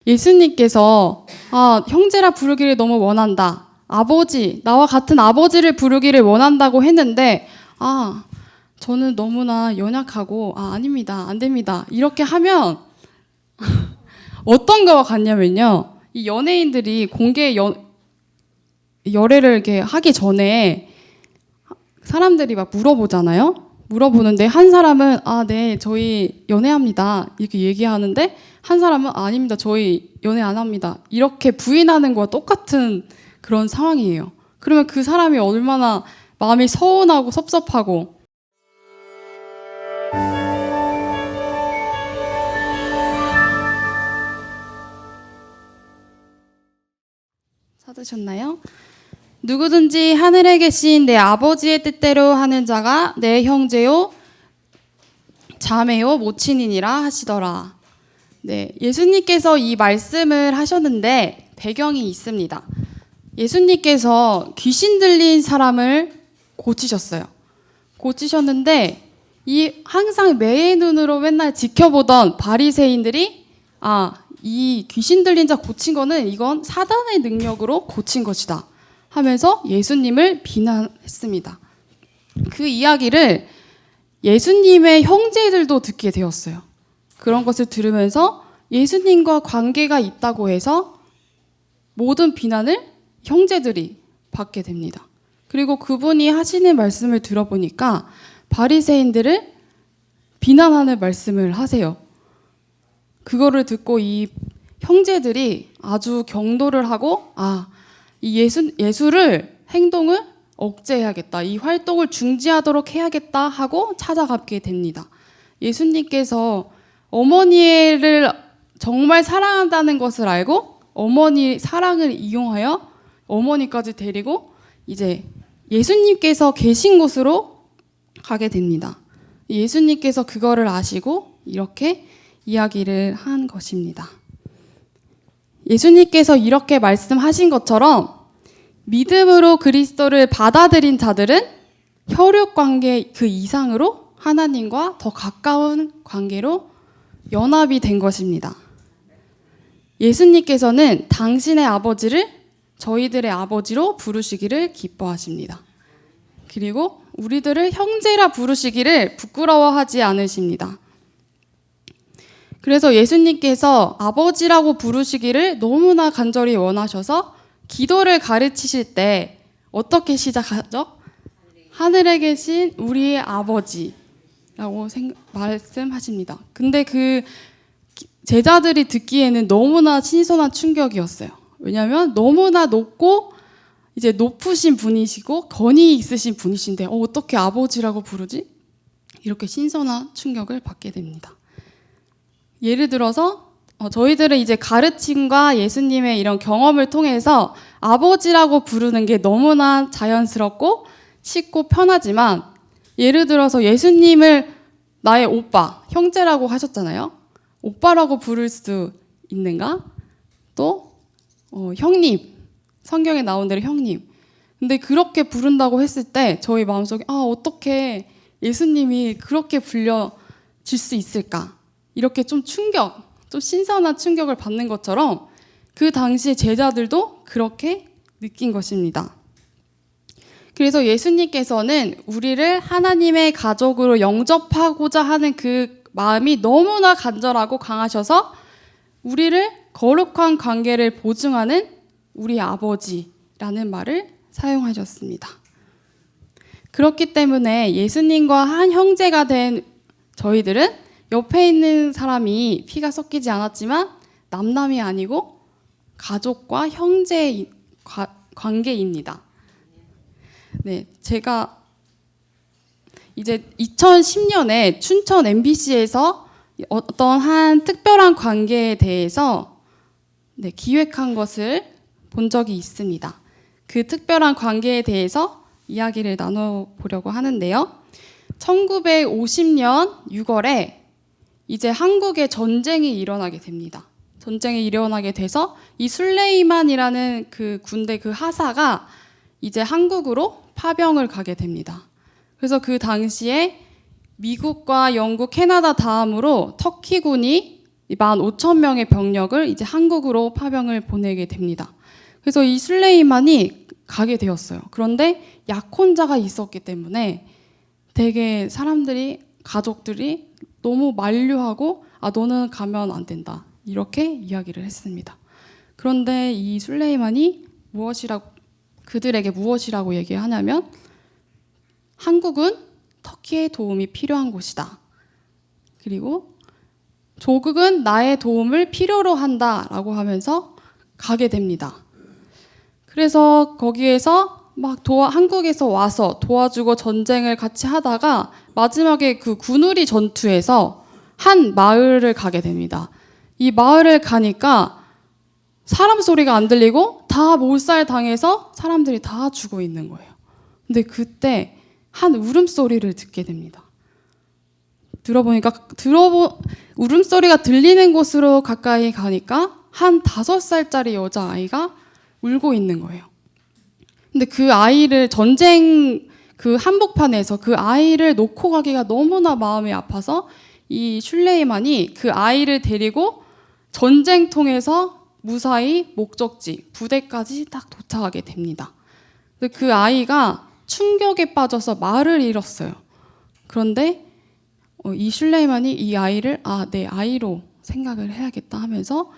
예수님께서 형제라 부르기를 너무 원한다. 아버지, 나와 같은 아버지를 부르기를 원한다고 했는데 저는 너무나 연약하고 아닙니다. 안 됩니다. 이렇게 하면 어떤 거와 같냐면요. 이 연예인들이 공개 열애를 이렇게 하기 전에 사람들이 막 물어보잖아요. 물어보는데 한 사람은 네, 저희 연애합니다. 이렇게 얘기하는데 한 사람은 아닙니다. 저희 연애 안 합니다. 이렇게 부인하는 거와 똑같은 그런 상황이에요. 그러면 그 사람이 얼마나 마음이 서운하고 섭섭하고. 찾으셨나요? 누구든지 하늘에 계신 내 아버지의 뜻대로 하는 자가 내 형제요 자매요 모친이니라 하시더라. 네, 예수님께서 이 말씀을 하셨는데 배경이 있습니다. 예수님께서 귀신 들린 사람을 고치셨어요. 고치셨는데 항상 매의 눈으로 맨날 지켜보던 바리새인들이 이 귀신 들린 자 고친 거는 이건 사단의 능력으로 고친 것이다 하면서 예수님을 비난했습니다. 그 이야기를 예수님의 형제들도 듣게 되었어요. 그런 것을 들으면서 예수님과 관계가 있다고 해서 모든 비난을 형제들이 받게 됩니다. 그리고 그분이 하시는 말씀을 들어보니까 바리새인들을 비난하는 말씀을 하세요. 그거를 듣고 이 형제들이 아주 경도를 하고 이 예수를 행동을 억제해야겠다. 이 활동을 중지하도록 해야겠다 하고 찾아가게 됩니다. 예수님께서 어머니를 정말 사랑한다는 것을 알고 어머니 사랑을 이용하여 어머니까지 데리고 이제 예수님께서 계신 곳으로 가게 됩니다. 예수님께서 그거를 아시고 이렇게 이야기를 한 것입니다. 예수님께서 이렇게 말씀하신 것처럼 믿음으로 그리스도를 받아들인 자들은 혈육 관계 그 이상으로 하나님과 더 가까운 관계로 연합이 된 것입니다. 예수님께서는 당신의 아버지를 저희들의 아버지로 부르시기를 기뻐하십니다. 그리고 우리들을 형제라 부르시기를 부끄러워하지 않으십니다. 그래서 예수님께서 아버지라고 부르시기를 너무나 간절히 원하셔서 기도를 가르치실 때 어떻게 시작하죠? 하늘에 계신 우리의 아버지라고 말씀하십니다. 근데 그 제자들이 듣기에는 너무나 신선한 충격이었어요. 왜냐하면 너무나 높고 이제 높으신 분이시고 권위 있으신 분이신데 어떻게 아버지라고 부르지? 이렇게 신선한 충격을 받게 됩니다. 예를 들어서 저희들은 이제 가르침과 예수님의 이런 경험을 통해서 아버지라고 부르는 게 너무나 자연스럽고 쉽고 편하지만 예를 들어서 예수님을 나의 오빠, 형제라고 하셨잖아요. 오빠라고 부를 수 있는가? 또 형님, 성경에 나온 대로 형님. 근데 그렇게 부른다고 했을 때 저희 마음속에 어떻게 예수님이 그렇게 불려질 수 있을까? 이렇게 좀 신선한 충격을 받는 것처럼 그 당시 제자들도 그렇게 느낀 것입니다. 그래서 예수님께서는 우리를 하나님의 가족으로 영접하고자 하는 그 마음이 너무나 간절하고 강하셔서 우리를 거룩한 관계를 보증하는 우리 아버지라는 말을 사용하셨습니다. 그렇기 때문에 예수님과 한 형제가 된 저희들은 옆에 있는 사람이 피가 섞이지 않았지만 남남이 아니고 가족과 형제의 관계입니다. 네, 제가 이제 2010년에 춘천 MBC에서 어떤 한 특별한 관계에 대해서 기획한 것을 본 적이 있습니다. 그 특별한 관계에 대해서 이야기를 나눠보려고 하는데요. 1950년 6월에 이제 한국에 전쟁이 일어나게 됩니다. 전쟁이 일어나게 돼서 이 술레이만이라는 그 군대 그 하사가 이제 한국으로 파병을 가게 됩니다. 그래서 그 당시에 미국과 영국, 캐나다 다음으로 터키군이 15,000명의 병력을 이제 한국으로 파병을 보내게 됩니다. 그래서 이 술레이만이 가게 되었어요. 그런데 약혼자가 있었기 때문에 되게 사람들이, 가족들이 너무 만류하고 너는 가면 안 된다, 이렇게 이야기를 했습니다. 그런데 이 술레이만이 그들에게 무엇이라고 얘기하냐면, 한국은 터키의 도움이 필요한 곳이다. 그리고 조국은 나의 도움을 필요로 한다라고 하면서 가게 됩니다. 그래서 거기에서 한국에서 와서 도와주고 전쟁을 같이 하다가 마지막에 그 군우리 전투에서 한 마을을 가게 됩니다. 이 마을을 가니까 사람 소리가 안 들리고 다 몰살당해서 사람들이 다 죽어 있는 거예요. 근데 그때 한 울음소리를 듣게 됩니다. 들어보니까 울음소리가 들리는 곳으로 가까이 가니까 한 5살짜리 여자아이가 울고 있는 거예요. 근데 그 아이를 전쟁 그 한복판에서 그 아이를 놓고 가기가 너무나 마음이 아파서 이 슐레이만이 그 아이를 데리고 전쟁통에서 무사히 목적지 부대까지 딱 도착하게 됩니다. 근데 그 아이가 충격에 빠져서 말을 잃었어요. 그런데 이 슐레이만이 이 아이를 내 아이로 생각을 해야겠다 하면서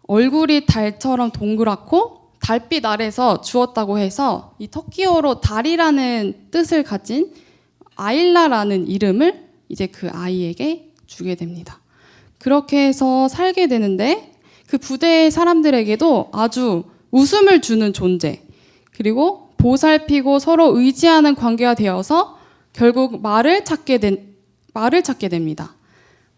얼굴이 달처럼 동그랗고 달빛 아래서 주었다고 해서 이 터키어로 달이라는 뜻을 가진 아일라라는 이름을 이제 그 아이에게 주게 됩니다. 그렇게 해서 살게 되는데 그 부대의 사람들에게도 아주 웃음을 주는 존재, 그리고 보살피고 서로 의지하는 관계가 되어서 결국 말을 찾게 됩니다.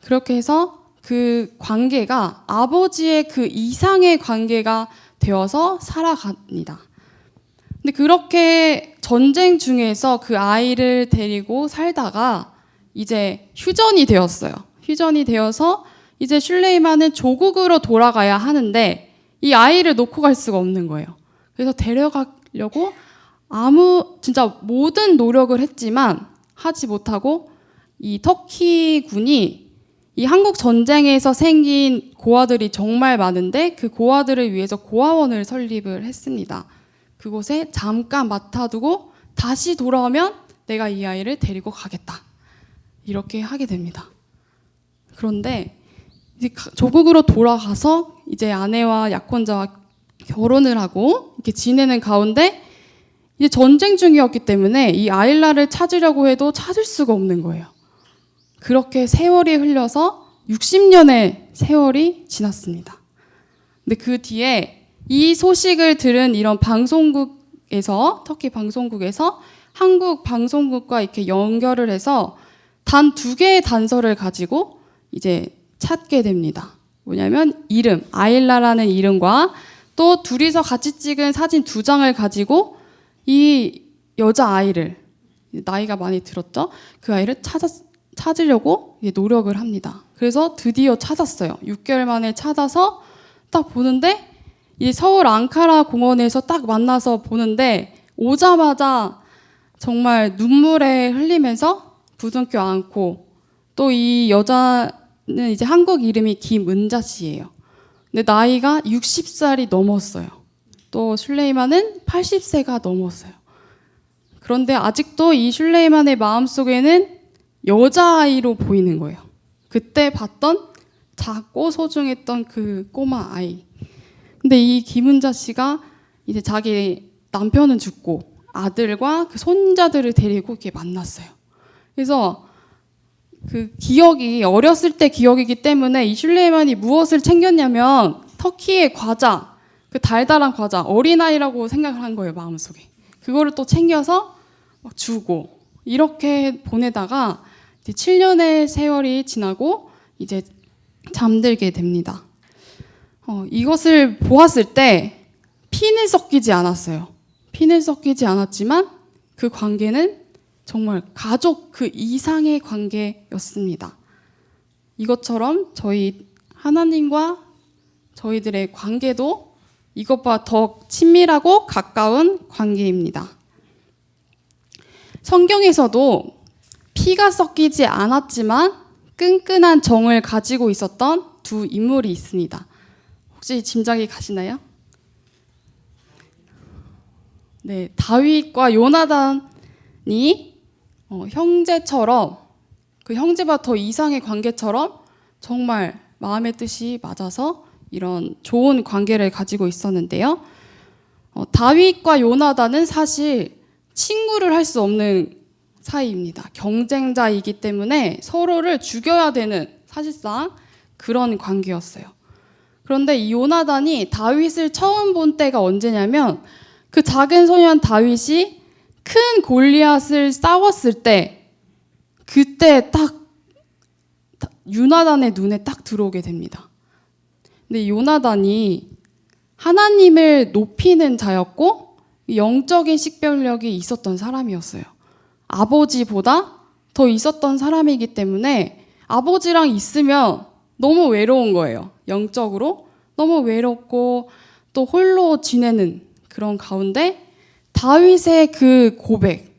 그렇게 해서 그 관계가 아버지의 그 이상의 관계가 되어서 살아갑니다. 근데 그렇게 전쟁 중에서 그 아이를 데리고 살다가 이제 휴전이 되었어요. 휴전이 되어서 이제 슐레이만은 조국으로 돌아가야 하는데 이 아이를 놓고 갈 수가 없는 거예요. 그래서 데려가려고 진짜 모든 노력을 했지만 하지 못하고 이 터키군이 이 한국 전쟁에서 생긴 고아들이 정말 많은데 그 고아들을 위해서 고아원을 설립을 했습니다. 그곳에 잠깐 맡아두고 다시 돌아오면 내가 이 아이를 데리고 가겠다, 이렇게 하게 됩니다. 그런데 이제 조국으로 돌아가서 이제 아내와 약혼자와 결혼을 하고 이렇게 지내는 가운데 이제 전쟁 중이었기 때문에 이 아일라를 찾으려고 해도 찾을 수가 없는 거예요. 그렇게 세월이 흘려서 60년의 세월이 지났습니다. 근데 그 뒤에 이 소식을 들은 이런 방송국에서, 터키 방송국에서 한국 방송국과 이렇게 연결을 해서 단 2개의 단서를 가지고 이제 찾게 됩니다. 뭐냐면 아일라라는 이름과 또 둘이서 같이 찍은 사진 2장을 가지고 이 여자아이를, 나이가 많이 들었죠? 그 아이를 찾으려고 노력을 합니다. 그래서 드디어 찾았어요. 6개월 만에 찾아서 딱 보는데 이 서울 앙카라 공원에서 딱 만나서 보는데 오자마자 정말 눈물에 흘리면서 부둥켜 안고, 또 이 여자는 이제 한국 이름이 김은자 씨예요. 근데 나이가 60살이 넘었어요. 또 슐레이만은 80세가 넘었어요. 그런데 아직도 이 슐레이만의 마음속에는 여자아이로 보이는 거예요. 그때 봤던 작고 소중했던 그 꼬마 아이. 근데 이 김은자 씨가 이제 자기 남편은 죽고 아들과 그 손자들을 데리고 이렇게 만났어요. 그래서 그 기억이 어렸을 때 기억이기 때문에 이 슐레이만이 무엇을 챙겼냐면 터키의 과자, 그 달달한 과자, 어린아이라고 생각을 한 거예요, 마음속에. 그거를 또 챙겨서 막 주고 이렇게 보내다가 이제 7년의 세월이 지나고 이제 잠들게 됩니다. 이것을 보았을 때 피는 섞이지 않았어요. 피는 섞이지 않았지만 그 관계는 정말 가족 그 이상의 관계였습니다. 이것처럼 저희 하나님과 저희들의 관계도 이것보다 더 친밀하고 가까운 관계입니다. 성경에서도 피가 섞이지 않았지만 끈끈한 정을 가지고 있었던 두 인물이 있습니다. 혹시 짐작이 가시나요? 네, 다윗과 요나단이 형제처럼, 그 형제와 더 이상의 관계처럼 정말 마음의 뜻이 맞아서 이런 좋은 관계를 가지고 있었는데요. 다윗과 요나단은 사실 친구를 할 수 없는 사이입니다. 경쟁자이기 때문에 서로를 죽여야 되는 사실상 그런 관계였어요. 그런데 이 요나단이 다윗을 처음 본 때가 언제냐면 그 작은 소년 다윗이 큰 골리앗을 싸웠을 때 그때 딱 요나단의 눈에 딱 들어오게 됩니다. 근데 요나단이 하나님을 높이는 자였고 영적인 식별력이 있었던 사람이었어요. 아버지보다 더 있었던 사람이기 때문에 아버지랑 있으면 너무 외로운 거예요. 영적으로 너무 외롭고 또 홀로 지내는 그런 가운데 다윗의 그 고백,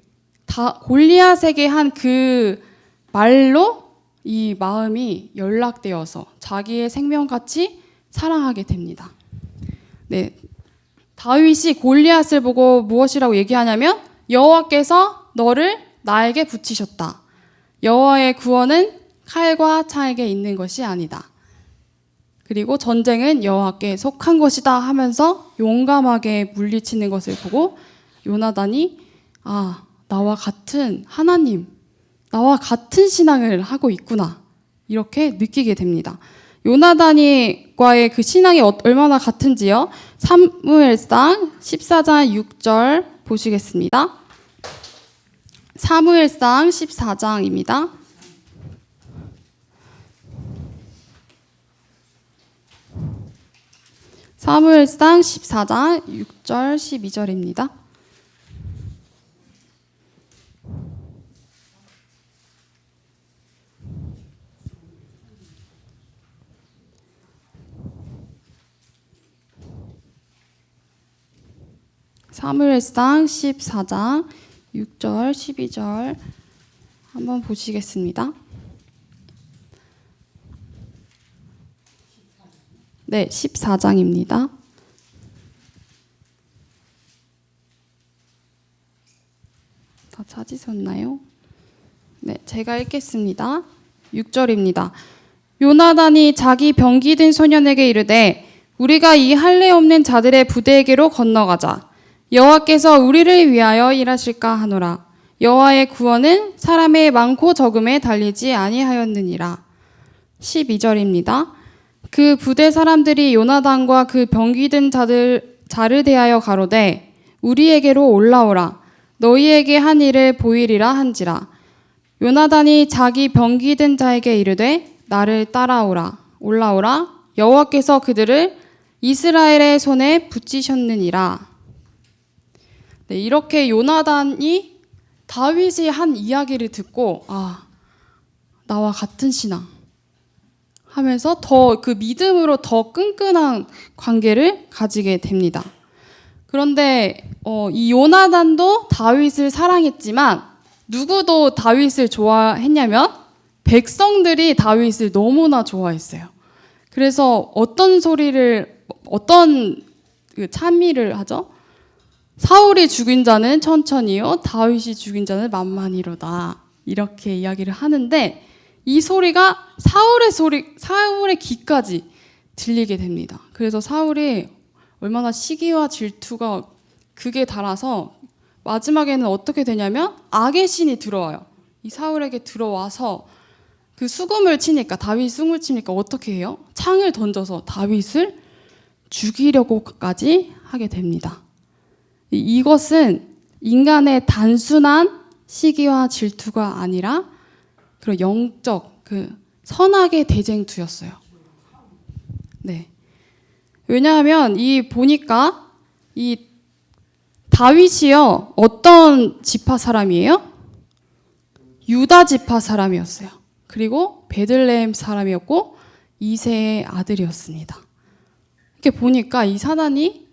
골리앗에게 한 그 말로 이 마음이 연락되어서 자기의 생명같이 사랑하게 됩니다. 네, 다윗이 골리앗을 보고 무엇이라고 얘기하냐면 여호와께서 너를 나에게 붙이셨다. 여호와의 구원은 칼과 창에게 있는 것이 아니다. 그리고 전쟁은 여호와께 속한 것이다 하면서 용감하게 물리치는 것을 보고 요나단이 나와 같은 하나님, 나와 같은 신앙을 하고 있구나 이렇게 느끼게 됩니다. 요나단과의 그 신앙이 얼마나 같은지요? 사무엘상 14장 6절 보시겠습니다. 사무엘상 14장입니다. 사무엘상 14장 6절 12절입니다. 사무엘상 14장 6절 12절 한번 보시겠습니다. 네, 14장입니다. 다 찾으셨나요? 네, 제가 읽겠습니다. 6절입니다. 요나단이 자기 병기든 소년에게 이르되 우리가 이 할례 없는 자들의 부대에게로 건너가자. 여호와께서 우리를 위하여 일하실까 하노라. 여호와의 구원은 사람의 많고 적음에 달리지 아니하였느니라. 12절입니다. 그 부대 사람들이 요나단과 그 병기든 자를 대하여 가로되 우리에게로 올라오라. 너희에게 한 일을 보이리라 한지라. 요나단이 자기 병기든 자에게 이르되 나를 따라오라. 올라오라. 여호와께서 그들을 이스라엘의 손에 붙이셨느니라. 네, 이렇게 요나단이 다윗이 한 이야기를 듣고 나와 같은 신앙 하면서 더 그 믿음으로 더 끈끈한 관계를 가지게 됩니다. 그런데 이 요나단도 다윗을 사랑했지만 누구도 다윗을 좋아했냐면 백성들이 다윗을 너무나 좋아했어요. 그래서 어떤 찬미를 하죠? 사울이 죽인 자는 천천히요, 다윗이 죽인 자는 만만히로다. 이렇게 이야기를 하는데 이 소리가 사울의 귀까지 들리게 됩니다. 그래서 사울이 얼마나 시기와 질투가 극에 달아서 마지막에는 어떻게 되냐면 악의 신이 들어와요. 이 사울에게 들어와서 그 다윗 수금을 치니까 어떻게 해요? 창을 던져서 다윗을 죽이려고까지 하게 됩니다. 이것은 인간의 단순한 시기와 질투가 아니라 그런 영적 선악의 대쟁투였어요. 네. 왜냐하면 보니까 이 다윗이요 어떤 지파 사람이에요? 유다 지파 사람이었어요. 그리고 베들레헴 사람이었고 이새의 아들이었습니다. 이렇게 보니까 이 사단이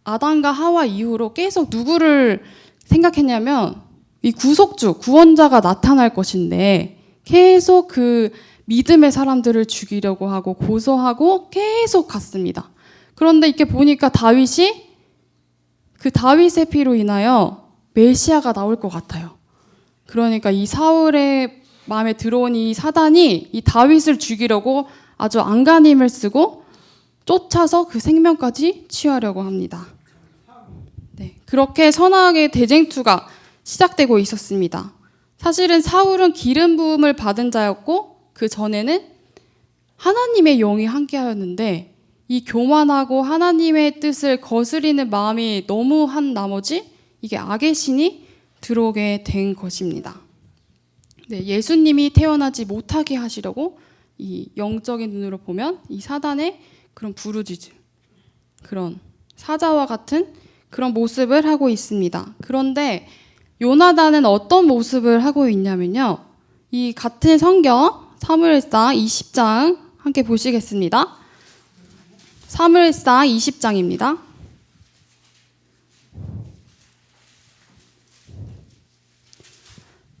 아담과 하와 이후로 계속 누구를 생각했냐면 이 구속주, 구원자가 나타날 것인데 계속 그 믿음의 사람들을 죽이려고 하고 고소하고 계속 갔습니다. 그런데 이렇게 보니까 다윗이 그 다윗의 피로 인하여 메시아가 나올 것 같아요. 그러니까 이 사울의 마음에 들어온 이 사단이 이 다윗을 죽이려고 아주 안간힘을 쓰고 쫓아서 그 생명까지 취하려고 합니다. 네, 그렇게 선악의 대쟁투가 시작되고 있었습니다. 사실은 사울은 기름 부음을 받은 자였고 그 전에는 하나님의 영이 함께하였는데 이 교만하고 하나님의 뜻을 거스리는 마음이 너무 한 나머지 이게 악의 신이 들어오게 된 것입니다. 네, 예수님이 태어나지 못하게 하시려고 이 영적인 눈으로 보면 이 사단의 그런 부르짖음, 그런 사자와 같은 그런 모습을 하고 있습니다. 그런데 요나단은 어떤 모습을 하고 있냐면요. 이 같은 성경 사무엘상 20장 함께 보시겠습니다. 사무엘상 20장입니다.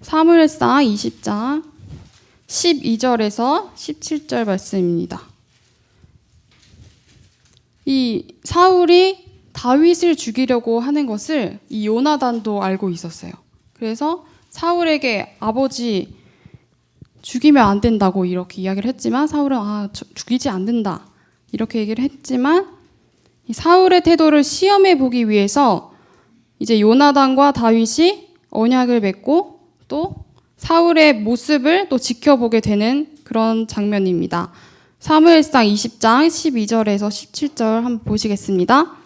사무엘상 20장 12절에서 17절 말씀입니다. 이 사울이 다윗을 죽이려고 하는 것을 이 요나단도 알고 있었어요. 그래서 사울에게 아버지 죽이면 안 된다고 이렇게 이야기를 했지만 사울은 죽이지 않는다 이렇게 얘기를 했지만 이 사울의 태도를 시험해 보기 위해서 이제 요나단과 다윗이 언약을 맺고 또 사울의 모습을 또 지켜보게 되는 그런 장면입니다. 사무엘상 20장 12절에서 17절 한번 보시겠습니다.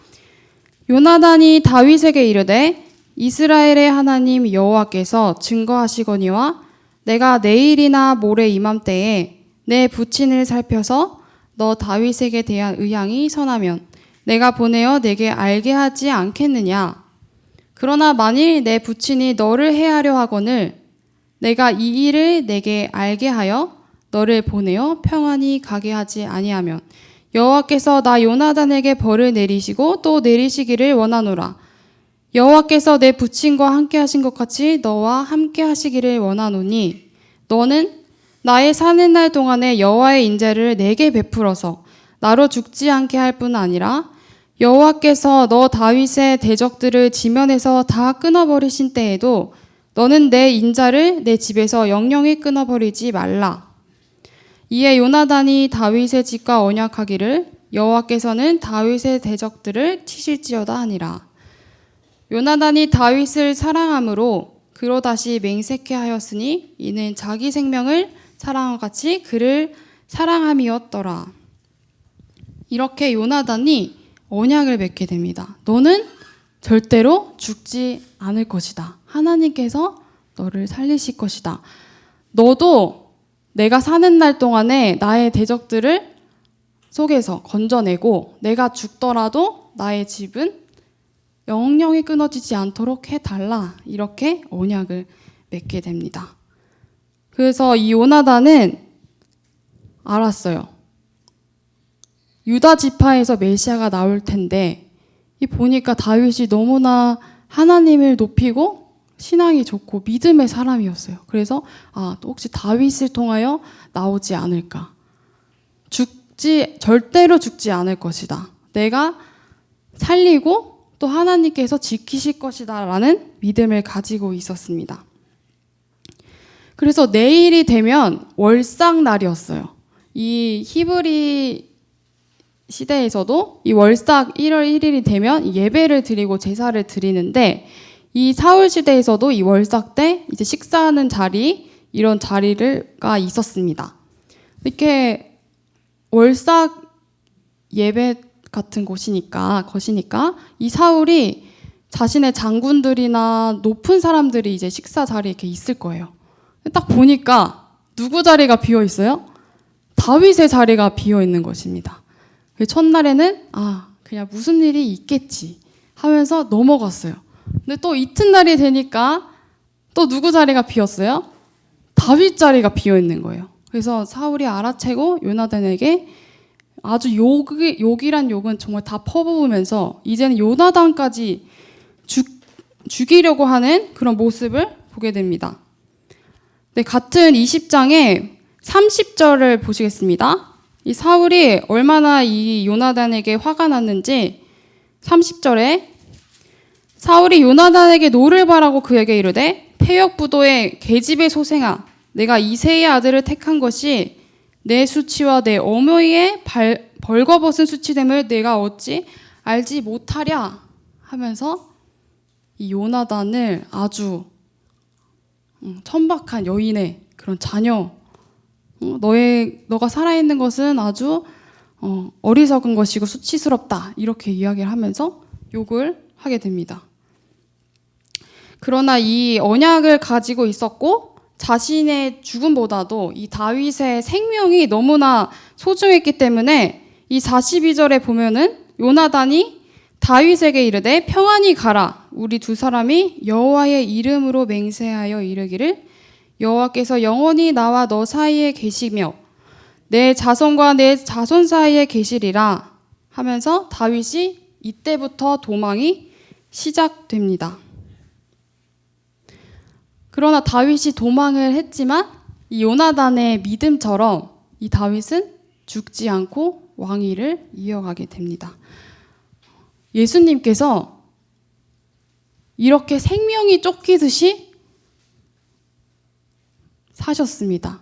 요나단이 다윗에게 이르되 이스라엘의 하나님 여호와께서 증거하시거니와 내가 내일이나 모레 이맘때에 내 부친을 살펴서 너 다윗에게 대한 의향이 선하면 내가 보내어 내게 알게 하지 않겠느냐. 그러나 만일 내 부친이 너를 해하려 하거늘 내가 이 일을 내게 알게 하여 너를 보내어 평안히 가게 하지 아니하면 여호와께서 나 요나단에게 벌을 내리시고 또 내리시기를 원하노라. 여호와께서 내 부친과 함께 하신 것 같이 너와 함께 하시기를 원하노니 너는 나의 사는 날 동안에 여호와의 인자를 내게 베풀어서 나로 죽지 않게 할 뿐 아니라 여호와께서 너 다윗의 대적들을 지면에서 다 끊어버리신 때에도 너는 내 인자를 내 집에서 영영히 끊어버리지 말라. 이에 요나단이 다윗의 집과 언약하기를 여호와께서는 다윗의 대적들을 치실지어다 하니라. 요나단이 다윗을 사랑함으로 그로 다시 맹세케 하였으니 이는 자기 생명을 사랑함과 같이 그를 사랑함이었더라. 이렇게 요나단이 언약을 맺게 됩니다. 너는 절대로 죽지 않을 것이다. 하나님께서 너를 살리실 것이다. 너도 내가 사는 날 동안에 나의 대적들을 속에서 건져내고 내가 죽더라도 나의 집은 영영이 끊어지지 않도록 해달라. 이렇게 언약을 맺게 됩니다. 그래서 이 요나단은 알았어요. 유다 지파에서 메시아가 나올 텐데 이 보니까 다윗이 너무나 하나님을 높이고 신앙이 좋고 믿음의 사람이었어요. 그래서 또 혹시 다윗을 통하여 나오지 않을까? 절대로 죽지 않을 것이다. 내가 살리고 또 하나님께서 지키실 것이다 라는 믿음을 가지고 있었습니다. 그래서 내일이 되면 월삭 날이었어요. 이 히브리 시대에서도 이 월삭 1월 1일이 되면 예배를 드리고 제사를 드리는데 이 사울 시대에서도 이 월삭 때 이제 식사하는 자리 이런 자리가 있었습니다. 이렇게 월삭 예배 같은 것이니까 이 사울이 자신의 장군들이나 높은 사람들이 이제 식사 자리에 이렇게 있을 거예요. 딱 보니까 누구 자리가 비어 있어요? 다윗의 자리가 비어 있는 것입니다. 첫날에는 그냥 무슨 일이 있겠지 하면서 넘어갔어요. 근데 또 이튿날이 되니까 또 누구 자리가 비었어요? 다윗 자리가 비어 있는 거예요. 그래서 사울이 알아채고 요나단에게 아주 욕이란 욕은 정말 다 퍼부으면서 이제는 요나단까지 죽이려고 하는 그런 모습을 보게 됩니다. 네, 같은 20장에 30절을 보시겠습니다. 이 사울이 얼마나 이 요나단에게 화가 났는지 30절에 사울이 요나단에게 노를 바라고 그에게 이르되 패역부도의 계집의 소생아 내가 이새의 아들을 택한 것이 내 수치와 내 어머니의 벌거벗은 수치됨을 내가 어찌 알지 못하랴 하면서 이 요나단을 아주 천박한 여인의 그런 자녀 너가 살아있는 것은 아주 어리석은 것이고 수치스럽다 이렇게 이야기를 하면서 욕을 하게 됩니다. 그러나 이 언약을 가지고 있었고 자신의 죽음보다도 이 다윗의 생명이 너무나 소중했기 때문에 이 42절에 보면은 요나단이 다윗에게 이르되 평안히 가라 우리 두 사람이 여호와의 이름으로 맹세하여 이르기를 여호와께서 영원히 나와 너 사이에 계시며 내 자손과 내 자손 사이에 계시리라 하면서 다윗이 이때부터 도망이 시작됩니다. 그러나 다윗이 도망을 했지만 이 요나단의 믿음처럼 이 다윗은 죽지 않고 왕위를 이어가게 됩니다. 예수님께서 이렇게 생명이 쫓기듯이 사셨습니다.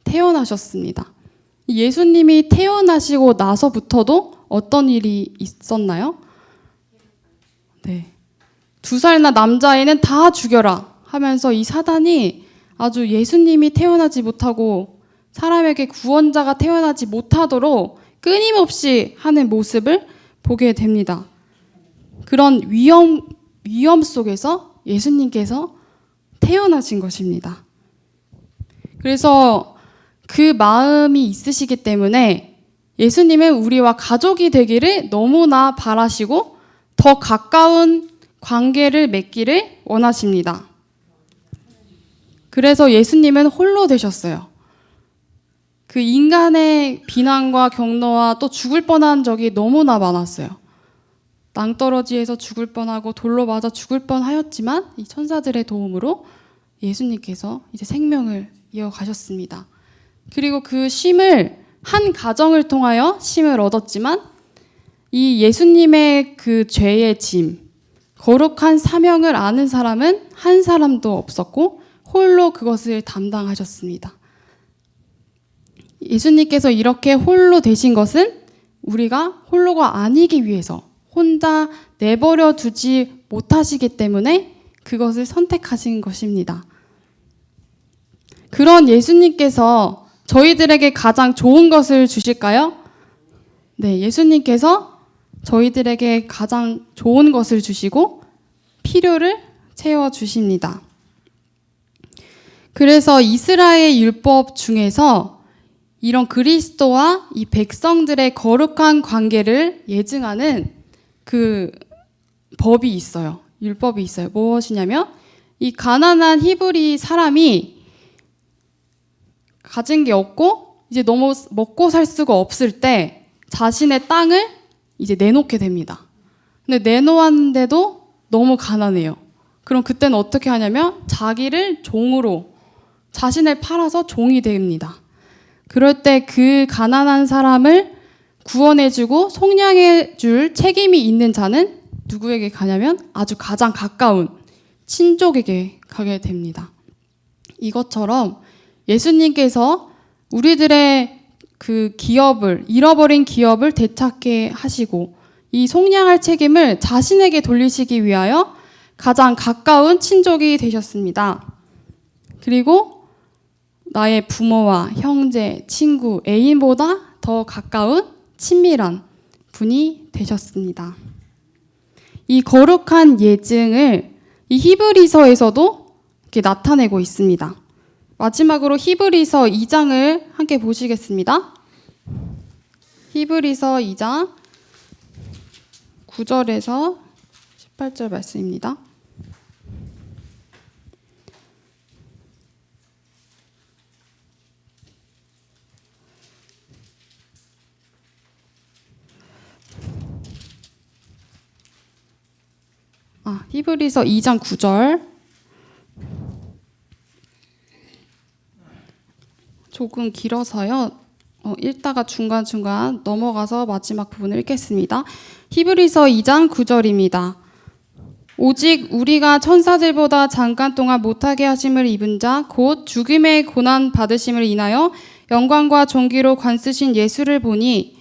태어나셨습니다. 예수님이 태어나시고 나서부터도 어떤 일이 있었나요? 네. 2살나 남자애는 다 죽여라 하면서 이 사단이 아주 예수님이 태어나지 못하고 사람에게 구원자가 태어나지 못하도록 끊임없이 하는 모습을 보게 됩니다. 그런 위험 속에서 예수님께서 태어나신 것입니다. 그래서 그 마음이 있으시기 때문에 예수님은 우리와 가족이 되기를 너무나 바라시고 더 가까운 관계를 맺기를 원하십니다. 그래서 예수님은 홀로 되셨어요. 그 인간의 비난과 격려와 또 죽을 뻔한 적이 너무나 많았어요. 낭떠러지에서 죽을 뻔하고 돌로 맞아 죽을 뻔하였지만 이 천사들의 도움으로 예수님께서 이제 생명을 이어가셨습니다. 그리고 그 쉼을 한 가정을 통하여 쉼을 얻었지만 이 예수님의 그 죄의 짐, 거룩한 사명을 아는 사람은 한 사람도 없었고 홀로 그것을 담당하셨습니다. 예수님께서 이렇게 홀로 되신 것은 우리가 홀로가 아니기 위해서 혼자 내버려 두지 못하시기 때문에 그것을 선택하신 것입니다. 그런 예수님께서 저희들에게 가장 좋은 것을 주실까요? 네, 예수님께서 저희들에게 가장 좋은 것을 주시고 필요를 채워주십니다. 그래서 이스라엘 율법 중에서 이런 그리스도와 이 백성들의 거룩한 관계를 예증하는 그 법이 있어요. 율법이 있어요. 무엇이냐면 이 가난한 히브리 사람이 가진 게 없고 이제 너무 먹고 살 수가 없을 때 자신의 땅을 이제 내놓게 됩니다. 근데 내놓았는데도 너무 가난해요. 그럼 그때는 어떻게 하냐면 자기를 종으로 자신을 팔아서 종이 됩니다. 그럴 때 그 가난한 사람을 구원해주고 속량해줄 책임이 있는 자는 누구에게 가냐면 아주 가장 가까운 친족에게 가게 됩니다. 이것처럼 예수님께서 우리들의 그 기업을 잃어버린 기업을 되찾게 하시고 이 속량할 책임을 자신에게 돌리시기 위하여 가장 가까운 친족이 되셨습니다. 그리고 나의 부모와 형제, 친구, 애인보다 더 가까운 친밀한 분이 되셨습니다. 이 거룩한 예증을 이 히브리서에서도 이렇게 나타내고 있습니다. 마지막으로 히브리서 2장을 함께 보시겠습니다. 히브리서 2장 9절에서 18절 말씀입니다. 히브리서 2장 9절. 조금 길어서요. 읽다가 중간중간 넘어가서 마지막 부분을 읽겠습니다. 히브리서 2장 9절입니다. 오직 우리가 천사들보다 잠깐 동안 못하게 하심을 입은 자 곧 죽음의 고난 받으심을 인하여 영광과 존귀로 관쓰신 예수를 보니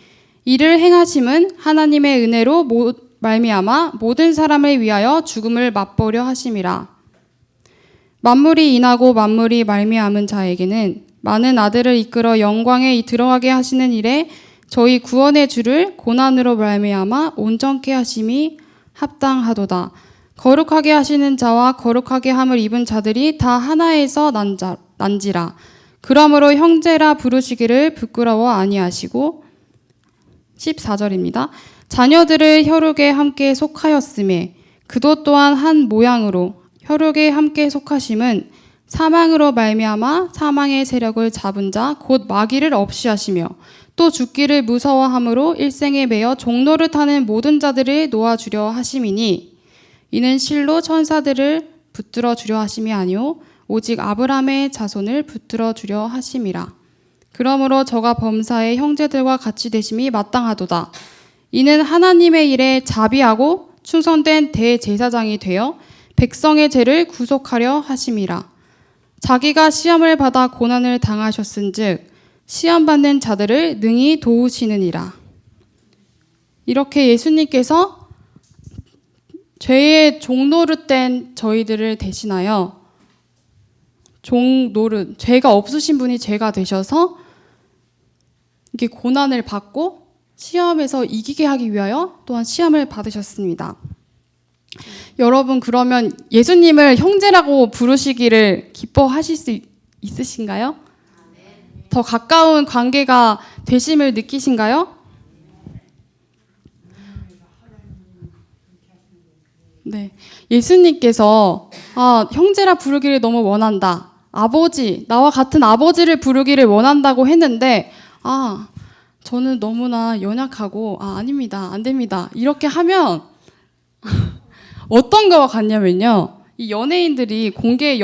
이를 행하심은 하나님의 은혜로 말미암아 모든 사람을 위하여 죽음을 맛보려 하심이라. 만물이 인하고 만물이 말미암은 자에게는 많은 아들을 이끌어 영광에 들어가게 하시는 일에 저희 구원의 주를 고난으로 말미암아 온전케 하심이 합당하도다. 거룩하게 하시는 자와 거룩하게 함을 입은 자들이 다 하나에서 난지라. 그러므로 형제라 부르시기를 부끄러워 아니하시고 14절입니다. 자녀들을 혈육에 함께 속하였음에 그도 또한 한 모양으로 혈육에 함께 속하심은 사망으로 말미암아 사망의 세력을 잡은 자 곧 마귀를 없이 하시며 또 죽기를 무서워함으로 일생에 매여 종노를 타는 모든 자들을 놓아주려 하심이니 이는 실로 천사들을 붙들어 주려 하심이 아니오 오직 아브라함의 자손을 붙들어 주려 하심이라. 그러므로 저가 범사의 형제들과 같이 되심이 마땅하도다. 이는 하나님의 일에 자비하고 충성된 대제사장이 되어 백성의 죄를 구속하려 하심이라. 자기가 시험을 받아 고난을 당하셨은즉 시험받는 자들을 능히 도우시느니라. 이렇게 예수님께서 죄의 종노릇된 저희들을 대신하여 종노릇, 죄가 없으신 분이 죄가 되셔서 이렇게 고난을 받고 시험에서 이기게 하기 위하여 또한 시험을 받으셨습니다. 여러분 그러면 예수님을 형제라고 부르시기를 기뻐하실 수 있으신가요? 더 가까운 관계가 되심을 느끼신가요? 네, 예수님께서 형제라 부르기를 너무 원한다. 아버지, 나와 같은 아버지를 부르기를 원한다고 했는데 저는 너무나 연약하고 아닙니다. 안 됩니다. 이렇게 하면 어떤 거와 같냐면요. 이 연예인들이 공개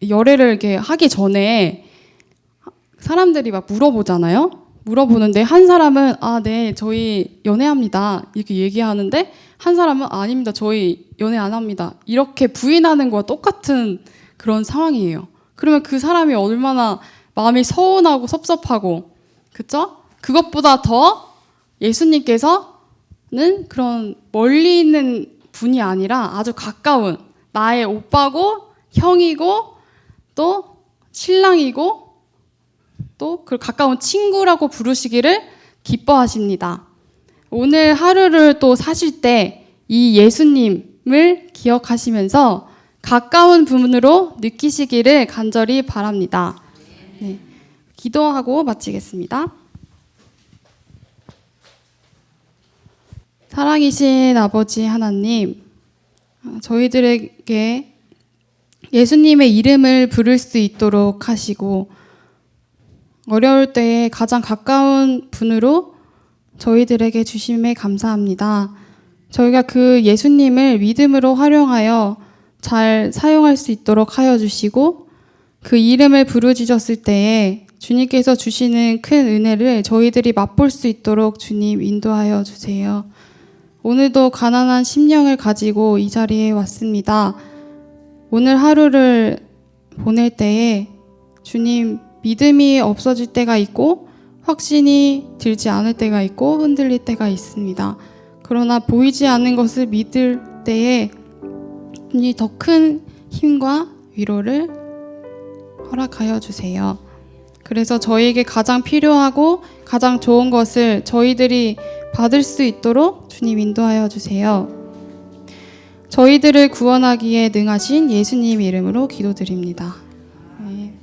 열애를 이렇게 하기 전에 사람들이 막 물어보잖아요. 물어보는데 한 사람은 네, 저희 연애합니다. 이렇게 얘기하는데 한 사람은 아닙니다. 저희 연애 안 합니다. 이렇게 부인하는 거와 똑같은 그런 상황이에요. 그러면 그 사람이 얼마나 마음이 서운하고 섭섭하고 그쵸? 그것보다 더 예수님께서는 그런 멀리 있는 분이 아니라 아주 가까운 나의 오빠고 형이고 또 신랑이고 또 그 가까운 친구라고 부르시기를 기뻐하십니다. 오늘 하루를 또 사실 때 이 예수님을 기억하시면서 가까운 분으로 느끼시기를 간절히 바랍니다. 네, 기도하고 마치겠습니다. 사랑이신 아버지 하나님, 저희들에게 예수님의 이름을 부를 수 있도록 하시고 어려울 때에 가장 가까운 분으로 저희들에게 주심에 감사합니다. 저희가 그 예수님을 믿음으로 활용하여 잘 사용할 수 있도록 하여 주시고 그 이름을 부르짖었을 때에 주님께서 주시는 큰 은혜를 저희들이 맛볼 수 있도록 주님 인도하여 주세요. 오늘도 가난한 심령을 가지고 이 자리에 왔습니다. 오늘 하루를 보낼 때에 주님 믿음이 없어질 때가 있고 확신이 들지 않을 때가 있고 흔들릴 때가 있습니다. 그러나 보이지 않는 것을 믿을 때에 주님 더 큰 힘과 위로를 허락하여 주세요. 그래서 저희에게 가장 필요하고 가장 좋은 것을 저희들이 받을 수 있도록 주님 인도하여 주세요. 저희들을 구원하기에 능하신 예수님 이름으로 기도드립니다. 네.